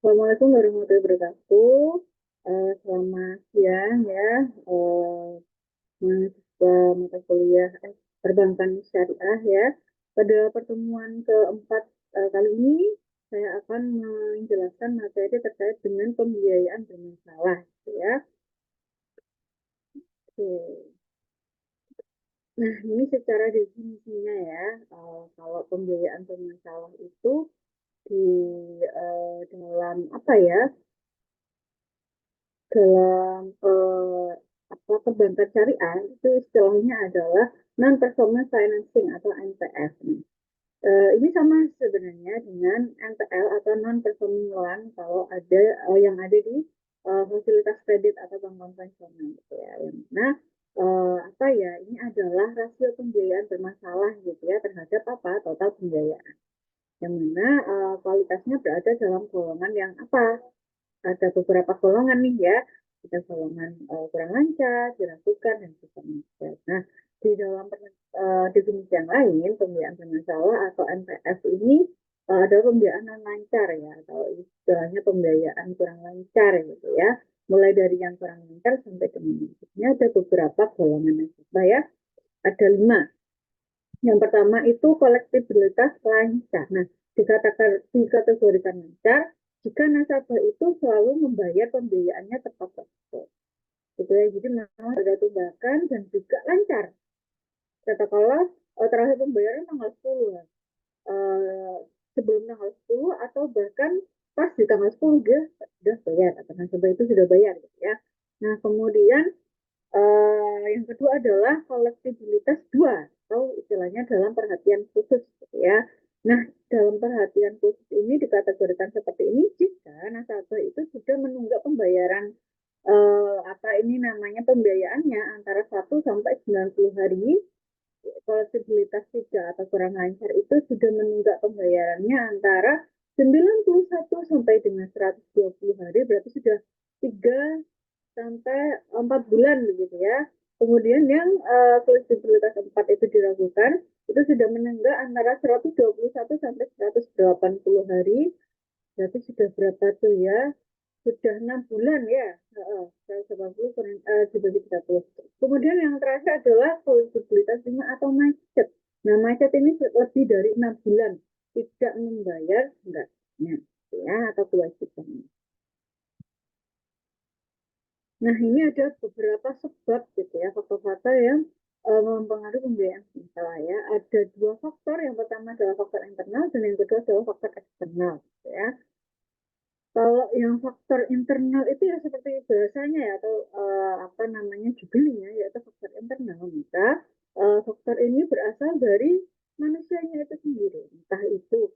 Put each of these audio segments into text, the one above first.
Assalamualaikum warahmatullahi wabarakatuh. Selamat siang ya, mahasiswa mata kuliah perbankan syariah ya. Pada pertemuan keempat kali ini, saya akan menjelaskan materi terkait dengan pembiayaan bermasalah, gitu ya. Oke. Nah, ini secara definisinya ya, kalau pembiayaan bermasalah itu di dalam apa ya? Dalam apa perbankan syariah itu istilahnya adalah non performance financing atau NPF. Ini sama sebenarnya dengan NPL atau non performing loan kalau ada yang ada di fasilitas kredit atau bank konvensional gitu ya. Yang mana apa ya ini adalah rasio pembiayaan bermasalah gitu ya terhadap apa total pembiayaan. Yang mana kualitasnya berada dalam golongan yang apa ada beberapa golongan nih ya. Ada golongan kurang lancar, diragukan, dan sebagainya. Nah, di dalam definisi yang lain, pembiayaan bermasalah atau NPF ini adalah pembiayaan non lancar ya, atau istilahnya pembiayaan kurang lancar gitu ya. Mulai dari yang kurang lancar sampai dengan ini ada beberapa golongan nasabah ya. Ada 5. Yang pertama itu kolektibilitas lancar. Nah, dikategorikan lancar jika nasabah itu selalu membayar pembiayaannya tepat waktu. Gitu ya. Jadi memang ada tunggakan dan juga lancar. Katakanlah terakhir pembayaran tanggal 10 ya. Eh, sebelum tanggal 10 atau bahkan pas di tanggal 10 dia sudah bayar atau nasabah itu sudah bayar gitu ya. Nah, kemudian yang kedua adalah kolektibilitas dua atau istilahnya dalam perhatian khusus gitu ya. Nah, dalam perhatian khusus ini dikategorikan seperti ini jika nasabah itu sudah menunggak pembayaran apa ini namanya pembiayaannya antara 1 sampai 90 hari. Kolektibilitas 3 atau kurang lancar itu sudah menunggak pembayarannya antara 91 sampai dengan 120 hari, berarti sudah 3 sampai 4 bulan begitu ya. Kemudian yang fleksibilitas 4 itu diragukan, itu sudah menenggak antara 121 sampai 180 hari, berarti sudah berapa tuh ya? Sudah 6 bulan ya. 180 dibagi 30. Kemudian yang terakhir adalah fleksibilitas 5 atau macet. Nah, macet ini lebih dari 6 bulan tidak membayar enggaknya ya atau kewajibannya. Nah, ini ada beberapa sebab gitu ya, faktor-faktor yang mempengaruhi pembiayaan masalah ya. Ada 2 faktor, yang pertama adalah faktor internal dan yang kedua adalah faktor eksternal gitu ya. Kalau yang faktor internal itu ya seperti bahasanya ya atau apa namanya judulnya yaitu faktor internal. Maka faktor ini berasal dari manusianya itu sendiri. Entah itu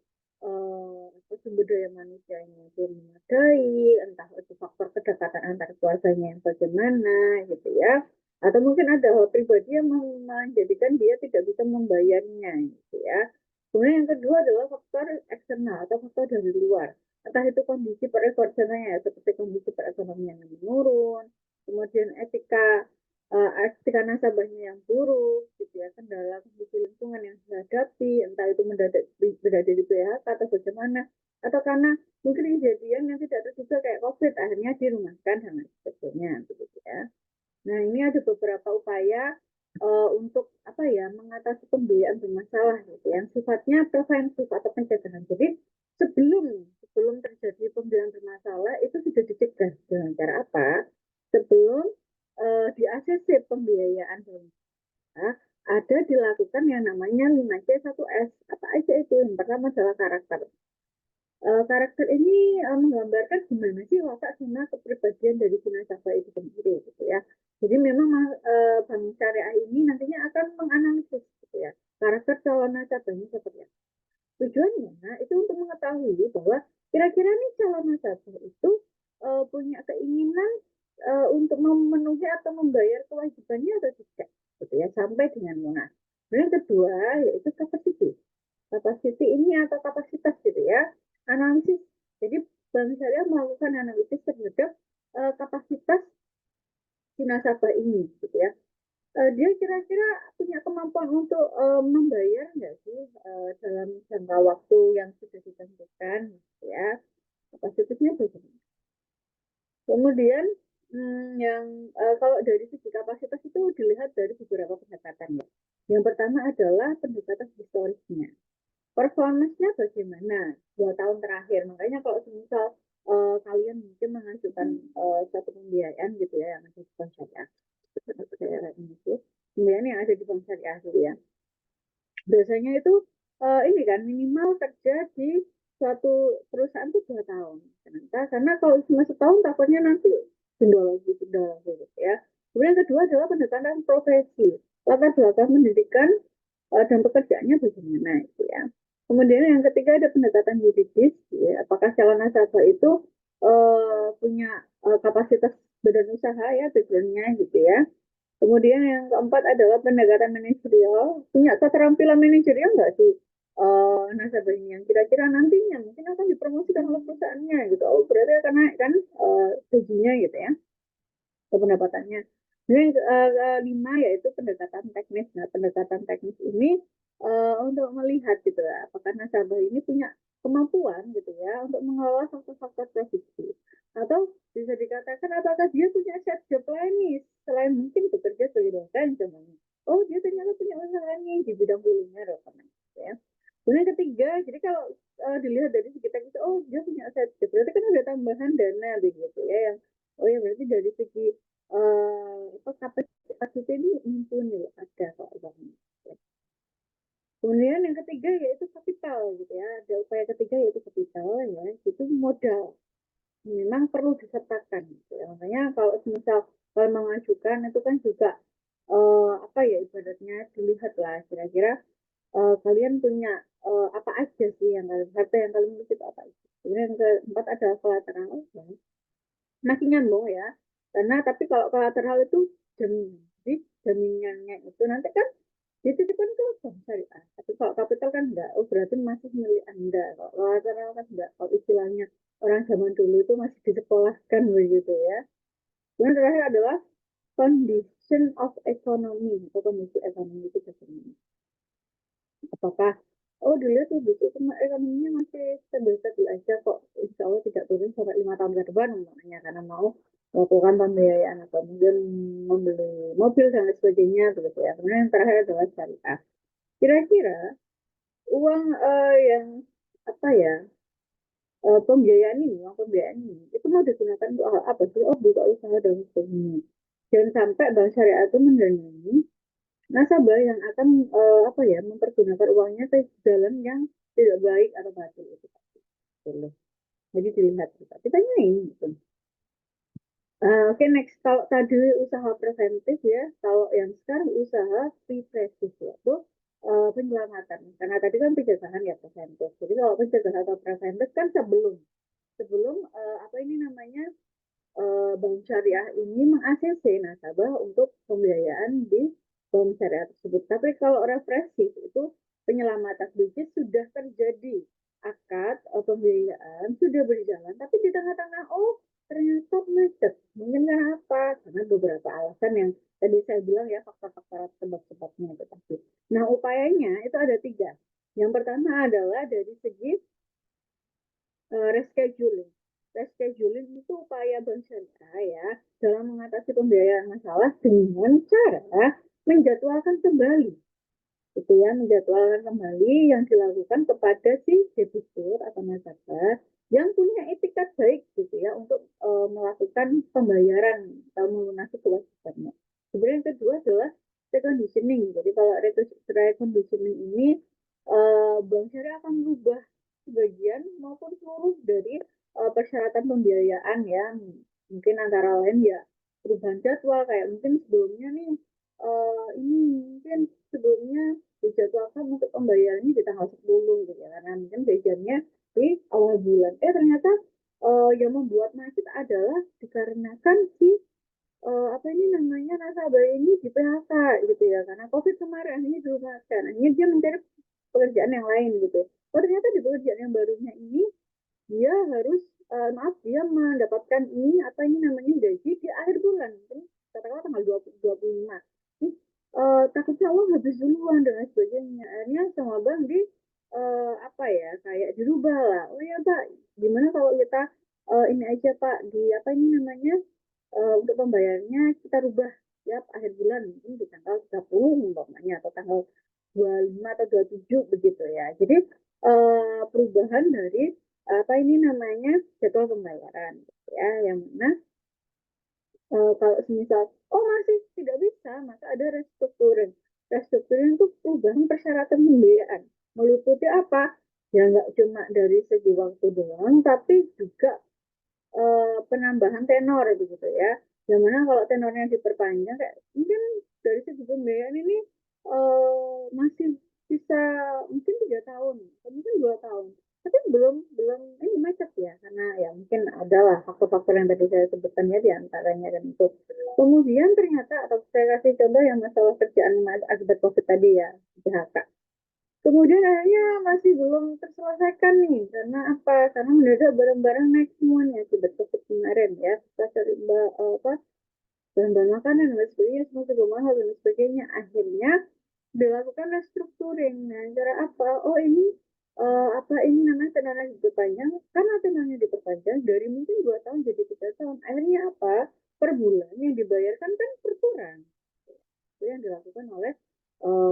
sumber daya manusianya belum memadai, entah itu faktor kedekatan antar keluarganya yang bagaimana gitu ya. Atau mungkin ada hal pribadi yang menjadikan dia tidak bisa membayarnya gitu ya. Kemudian yang kedua adalah faktor eksternal atau faktor dari luar, entah itu kondisi perekonomiannya seperti kondisi perekonomian yang menurun, kemudian etika nasabahnya yang buruk, gitu ya, kendala kondisi lingkungan yang dihadapi, entah itu mendadak berada di PHK atau bagaimana, atau karena mungkin kejadian yang tidak terduga kayak COVID akhirnya dirumahkan dan lain sebagainya, begitu ya. Nah, ini ada beberapa upaya untuk apa ya mengatasi pembiayaan bermasalah gitu yang sifatnya preventif atau pencegahan. Jadi sebelum sebelum terjadi pembiayaan bermasalah itu sudah dicegah dengan cara apa? Sebelum di ACC pembiayaan bermasalah ada dilakukan yang namanya 5C1S. Apa aja itu? Yang pertama adalah karakter. Karakter ini menggambarkan gimana sih watak sama kepribadian dari si nasabah itu sendiri gitu ya. Jadi memang bank syariah ini nantinya akan menganalisis gitu ya karakter calon nasabahnya seperti apa. Tujuannya itu untuk mengetahui bahwa kira-kira nih calon nasabah itu punya keinginan untuk memenuhi atau membayar kewajibannya atau tidak gitu ya sampai dengan lunas. Dan yang kedua yaitu capacity. Capacity ini atau kapasitas gitu ya analisis. Jadi bank syariah melakukan analisis terhadap kapasitas si nasabah ini, gitu ya. Dia kira-kira punya kemampuan untuk membayar nggak sih dalam jangka waktu yang sudah ditentukan, gitu ya. Kapasitas kapasitasnya bagaimana. Kemudian yang kalau dari segi kapasitas itu dilihat dari beberapa pendekatan ya. Yang pertama adalah pendekatan historisnya. Performance-nya bagaimana 2 tahun terakhir. Makanya kalau misal kalian mungkin mengajukan satu pembiayaan gitu ya yang ada di bank syariah. Pembiayaan yang ada di bank syariah gitu ya. Biasanya itu ini kan minimal kerja di suatu perusahaan itu 2 tahun. Karena kalau cuma setahun takutnya nanti pindah lagi gitu ya. Kemudian yang kedua adalah pendekatan profesi, latar belakang pendidikan dan pekerjaannya bagaimana gitu ya. Kemudian yang ketiga ada pendekatan yuridis, ya. Apakah calon nasabah itu punya kapasitas badan usaha ya backgroundnya gitu ya. Kemudian yang keempat adalah pendekatan manajerial. Punya keterampilan manajerial nggak sih nasabah ini yang kira-kira nantinya mungkin akan dipromosikan oleh perusahaannya gitu. Oh berarti akan naik kan gajinya gitu ya, pendapatannya. Dan yang kelima yaitu pendekatan teknis. Nah pendekatan teknis ini untuk melihat gitu ya, apakah nasabah ini punya kemampuan gitu ya untuk mengelola faktor-faktor produksi. Atau bisa dikatakan apakah dia punya set job lain nih selain mungkin bekerja sebagai dosen contohnya. Oh dia ternyata punya usaha nih di bidang kuliner gitu ya. Kemudian ketiga, jadi kalau dilihat dari segi teknis, oh dia punya set job, berarti kan ada tambahan dana begitu ya yang oh ya berarti dari segi kapasitas ini mumpuni ada kok uangnya. Kemudian yang ketiga yaitu kapital gitu ya. Ada upaya ketiga yaitu kapital ya, itu modal. Memang perlu disertakan gitu ya. Makanya kalau misal kalau mengajukan itu kan juga apa ya ibaratnya dilihat lah kira-kira kalian punya apa aja sih yang kalian harta yang kalian miliki itu apa aja. Kemudian yang keempat adalah kolateral ya. Masih nyambung ya. Karena tapi kalau kolateral itu jaminan. Jadi jaminannya itu nanti kan dititipkan ke bank syariah. Tapi kalau kapital kan enggak. Oh berarti masih milik Anda. Kalau kolateral kan enggak. Kalau istilahnya orang zaman dulu itu masih disekolahkan begitu ya. Kemudian terakhir adalah condition of economy atau kondisi ekonomi itu bagaimana. Apakah oh dilihat tuh buku ekonominya masih stabil-stabil aja kok insya Allah tidak turun sampai 5 tahun ke depan namanya karena mau melakukan pembiayaan atau mungkin membeli mobil dan lain sebagainya begitu ya. Kemudian yang terakhir adalah syariah. Kira-kira uang yang apa ya uang pembiayaan ini itu mau digunakan untuk apa sih? Oh buka usaha dan sebagainya. Jangan sampai bank syariah itu mendanai nasabah yang akan apa ya mempergunakan uangnya ke jalan yang tidak baik atau batil itu gitu. Jadi dilihat kita tanyain gitu. Oke, next kalau tadi usaha preventif ya, kalau yang sekarang usaha represif yaitu penyelamatan. Karena tadi kan pencegahan ya preventif. Jadi kalau pencegahan atau preventif kan sebelum sebelum apa ini namanya bank syariah ini meng-ACC nasabah untuk pembiayaan di bank syariah tersebut. Tapi kalau represif itu penyelamatan bisnis sudah terjadi akad pembiayaan sudah berjalan, tapi di tengah-tengah oh ternyata macet. Mungkin apa? Karena beberapa alasan yang tadi saya bilang ya faktor-faktor sebab-sebabnya itu tadi. Nah upayanya itu ada 3. Yang pertama adalah dari segi rescheduling. Rescheduling itu upaya bank syariah ya dalam mengatasi pembiayaan masalah dengan cara menjadwalkan kembali itu ya menjadwalkan kembali yang dilakukan kepada si debitur atau nasabah yang punya etikat baik gitu ya untuk melakukan pembayaran atau melunasi kewajibannya. Kemudian yang kedua adalah reconditioning. Jadi kalau reconditioning ini bank syariah akan merubah sebagian maupun seluruh dari persyaratan pembiayaan ya mungkin antara lain ya perubahan jadwal kayak mungkin sebelumnya nih ini mungkin sebelumnya dijadwalkan untuk pembayarannya di tanggal 10 gitu ya karena mungkin gajiannya di awal bulan ternyata yang membuat macet adalah dikarenakan si apa ini namanya nasabah ini di PHK gitu ya karena COVID kemarin akhirnya dirumahkan akhirnya dia mencari pekerjaan yang lain gitu oh ternyata di pekerjaan yang barunya ini dia harus maaf dia mendapatkan ini apa ini namanya gaji di akhir bulan mungkin katakanlah tanggal 25 takutnya Allah habis duluan dan lain sebagainya akhirnya sama bang di apa ya kayak dirubah lah oh ya Pak gimana kalau kita ini aja Pak, di apa ini namanya, untuk pembayarannya kita rubah ya akhir bulan mungkin di tanggal 30 umpamanya atau tanggal 25 atau 27 begitu ya. Jadi perubahan dari apa ini namanya jadwal pembayaran gitu ya, yang mana kalau misal oh masih tidak bisa, maka ada restructuring. Restructuring itu perubahan persyaratan pembiayaan. Meliputi apa? Ya nggak cuma dari segi waktu doang, tapi juga penambahan tenor begitu ya. Yang mana kalau tenornya diperpanjang, kayak mungkin dari segi pembiayaan ini masih bisa mungkin 3 tahun, atau mungkin 2 tahun. Tapi belum belum ini macet ya, karena ya mungkin adalah faktor-faktor yang tadi saya sebutkan ya di antaranya dan itu. Kemudian ternyata atau saya kasih contoh yang masalah kerjaan akibat COVID tadi ya, PHK. Kemudian akhirnya masih belum terselesaikan nih. Karena apa? Karena mendadak barang-barang naik semuanya akibat COVID kemarin ya. Kita cari apa bahan-bahan makanan dan lain sebagainya semua juga mahal dan lain sebagainya. Akhirnya dilakukan restructuring. Nah, cara apa? Oh ini apa ini namanya tenaga diperpanjang? Karena tenaganya diperpanjang dari mungkin 2 tahun jadi 3 tahun. Akhirnya apa? Per bulan yang dibayarkan kan berkurang. Itu yang dilakukan oleh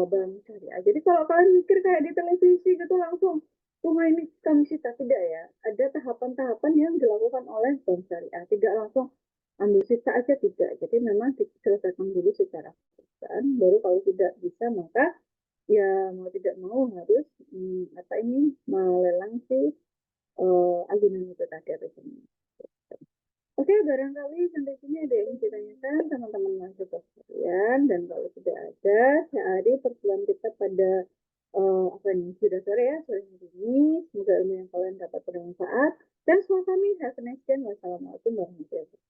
Bank Syariah. Jadi kalau kalian mikir kayak di televisi gitu langsung rumah ini kami sita, tidak ya. Ada tahapan-tahapan yang dilakukan oleh Bank Syariah. Tidak langsung ambil sita aja, tidak. Jadi memang diselesaikan dulu secara perusahaan. Baru kalau tidak bisa maka ya mau tidak mau harus apa ini melelang si agunan itu tadi atau ini. Oke, barangkali sampai sini ada yang ditanyakan teman-teman mahasiswa sekalian, dan kalau tidak ada, saya akhiri pertemuan kita pada apa nih, sudah sore ya, sore hari ini. Semoga ilmu yang kalian dapat bermanfaat. Dan semua kami, have a nice day. Wassalamualaikum warahmatullahi wabarakatuh.